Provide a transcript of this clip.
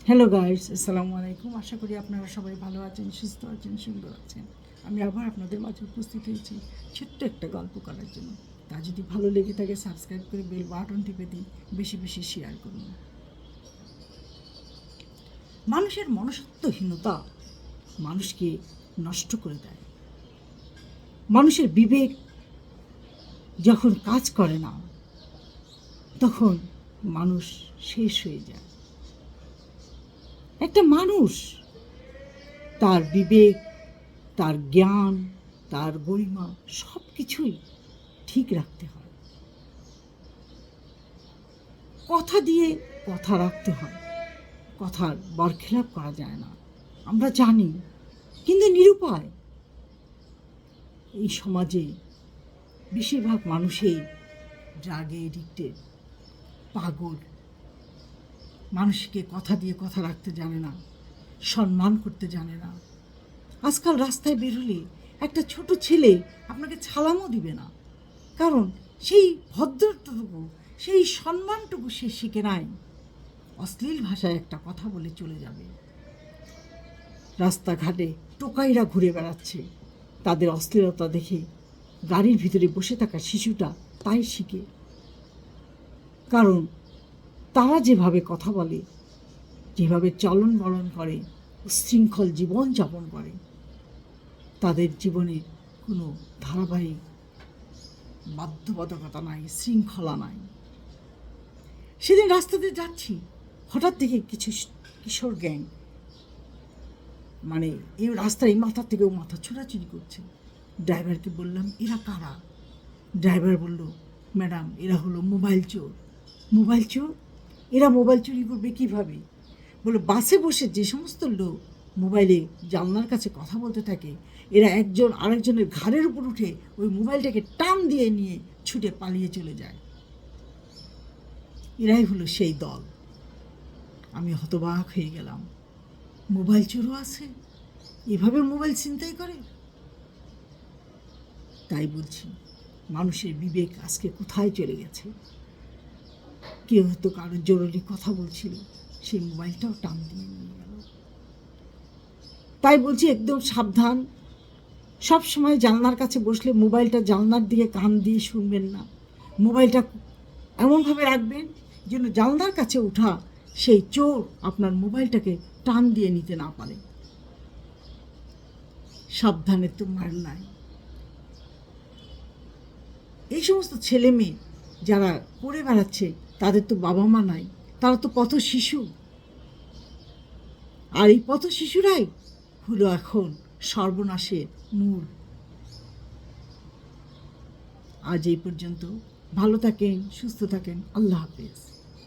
Hello guys, আসসালামু আলাইকুম। আশা করি আপনারা সবাই ভালো আছেন, সুস্থ আছেন, সুন্দর আছেন। আমি আবার আপনাদের মাঝে উপস্থিত হয়েছি ছোট্ট একটা গল্প করার জন্য। তা যদি ভালো লেগে থাকে সাবস্ক্রাইব করে বেল বাটন টিপে দিন, বেশি বেশি শেয়ার করুন। মানুষের মনুষ্যত্বহীনতা মানুষকে নষ্ট করে দেয়। মানুষের বিবেক যখন কাজ করে না, তখন মানুষ শেষ হয়ে যায়। একটা মানুষ তার বিবেক, তার জ্ঞান, তার গরিমা সব কিছুই ঠিক রাখতে হয়। কথা দিয়ে কথা রাখতে হয়, কথার বরখেলাপ করা যায় না, আমরা জানি, কিন্তু নিরুপায়। এই সমাজে বেশিরভাগ মানুষই ড্রাগে এডিক্টেড, পাগল। মানুষকে কথা দিয়ে কথা রাখতে জানে না, সম্মান করতে জানে না। আজকাল রাস্তায় বেরোলে একটা ছোট ছেলে আপনাকে সালামও দিবে না, কারণ সেই ভদ্রতাটুকু, সেই সম্মানটুকু সে শিখে নাই। অশ্লীল ভাষায় একটা কথা বলে চলে যাবে। রাস্তাঘাটে টোকাইরা ঘুরে বেড়াচ্ছে, তাদের অশ্লীলতা দেখে গাড়ির ভিতরে বসে থাকা শিশুটা তাই শিখে। কারণ তারা যেভাবে কথা বলে, যেভাবে চলন বলন করে, উচ্ছৃঙ্খল জীবন যাপন করে, তাদের জীবনে কোনো ধারাবাহিক বাধ্যবাধকতা নাই, শৃঙ্খলা নাই। সেদিন রাস্তাতে যাচ্ছি, হঠাৎ দেখে কিছু কিশোর গ্যাং এই রাস্তায় মাথা থেকেও মাথা ছোড়াছুড়ি করছে। ড্রাইভারকে বললাম, এরা কারা? ড্রাইভার বলল, ম্যাডাম, এরা হলো মোবাইল চোর। মোবাইল চোর? এরা মোবাইল চুরি করবে কীভাবে? বলে, বাসে বসে যে সমস্ত লোক মোবাইলে জানলার কাছে কথা বলতে থাকে, এরা একজন আরেকজনের ঘাড়ের উপর উঠে ওই মোবাইলটাকে টান দিয়ে নিয়ে ছুটে পালিয়ে চলে যায়। এরাই হলো সেই দল। আমি হতবাক হয়ে গেলাম। মোবাইল চোরও আছে, এভাবে মোবাইল ছিনতাই করে? তাই বলছি, মানুষের বিবেক আজকে কোথায় চলে গেছে। কেউ হয়তো কারো জরুরি কথা বলছিল, সেই মোবাইলটাও টান দিয়ে নিয়ে গেল। তাই বলছি, একদম সাবধান। সব সময় জানলার কাছে বসলে মোবাইলটা জানলার দিকে কান দিয়ে শুনবেন না। মোবাইলটা এমনভাবে রাখবেন যেন জানলার কাছে ওঠা সেই চোর আপনার মোবাইলটাকে টান দিয়ে নিতে না পারে। সাবধানের তো মার নাই। এই সমস্ত ছেলে মেয়ে যারা করে বেড়াচ্ছে, তাদের তো বাবা মা নাই, তারা তো পথ শিশু। আর এই পথ শিশুরাই হলো এখন সর্বনাশের মূল। আজ এই পর্যন্ত। ভালো থাকেন, সুস্থ থাকেন। আল্লাহ হাফেজ।